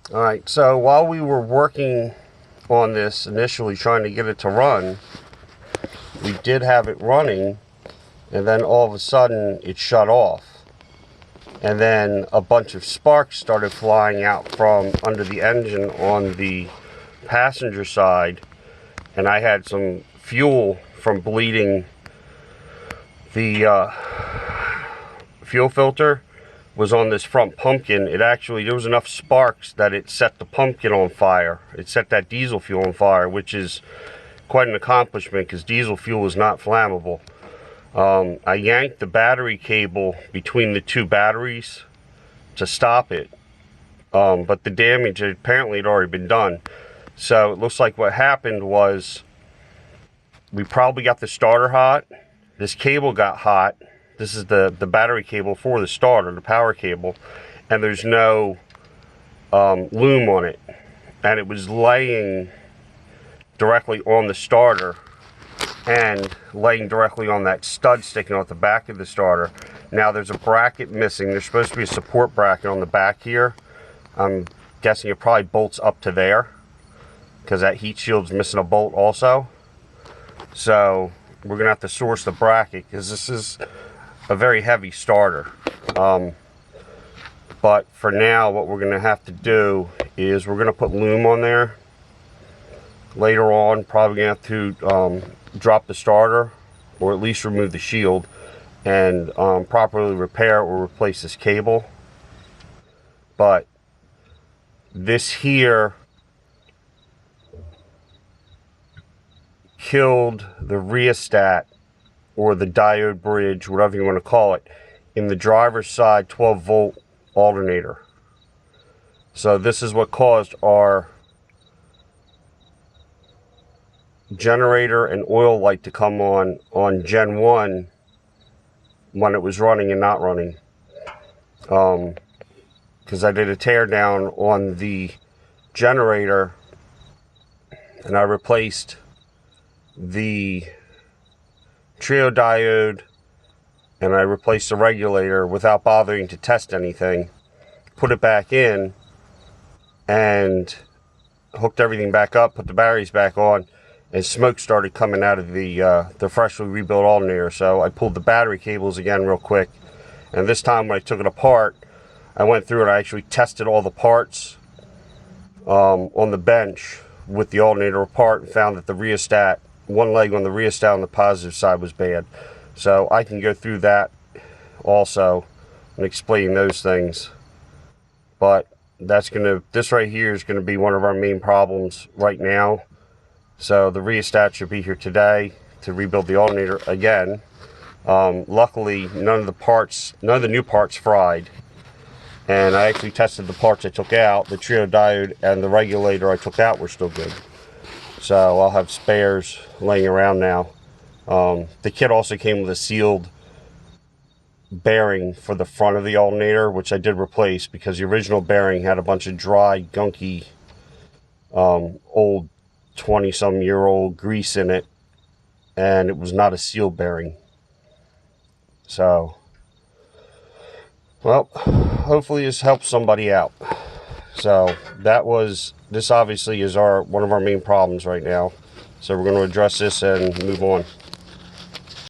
Alright, so while we were working on this initially, trying to get it to run, we did have it running, and then all of a sudden it shut off. And then a bunch of sparks started flying out from under the engine on the passenger side, and I had some fuel from bleeding. The fuel filter was on this front pumpkin. There was enough sparks that it set the pumpkin on fire. It set that diesel fuel on fire, which is quite an accomplishment because diesel fuel is not flammable. I yanked the battery cable between the two batteries to stop it, but the damage apparently had already been done. So it looks like what happened was we probably got the starter hot. This cable got hot. This is the battery cable for the starter, the power cable, and there's no loom on it, and it was laying directly on the starter and laying directly on that stud sticking out the back of the starter. Now there's a bracket missing. There's supposed to be a support bracket on the back here. I'm guessing it probably bolts up to there because that heat shield's missing a bolt also. So we're gonna have to source the bracket because this is a very heavy starter. But for now, what we're gonna have to do is we're gonna put loom on there. Later on, probably gonna have to drop the starter, or at least remove the shield, and properly repair or replace this cable. But this here killed the rheostat, or the diode bridge, whatever you want to call it, in the driver's side 12 volt alternator. So this is what caused our generator and oil light to come on Gen 1 when it was running and not running. Because I did a tear down on the generator and I replaced the trio diode and I replaced the regulator without bothering to test anything, put it back in and hooked everything back up, put the batteries back on, and smoke started coming out of the freshly rebuilt alternator. So I pulled the battery cables again real quick, and this time when I took it apart, I went through and I actually tested all the parts on the bench with the alternator apart, and found that the rheostat, one leg on the rheostat on the positive side was bad. So I can go through that also and explain those things. But this right here is gonna be one of our main problems right now. So the rheostat should be here today to rebuild the alternator again. Luckily, none of the new parts fried. And I actually tested the parts I took out. The trio diode and the regulator I took out were still good. So I'll have spares laying around now. The kit also came with a sealed bearing for the front of the alternator, which I did replace because the original bearing had a bunch of dry, gunky, old 20-some-year-old grease in it, and it was not a sealed bearing. So, well, hopefully this helps somebody out. So this obviously is one of our main problems right now. So we're going to address this and move on.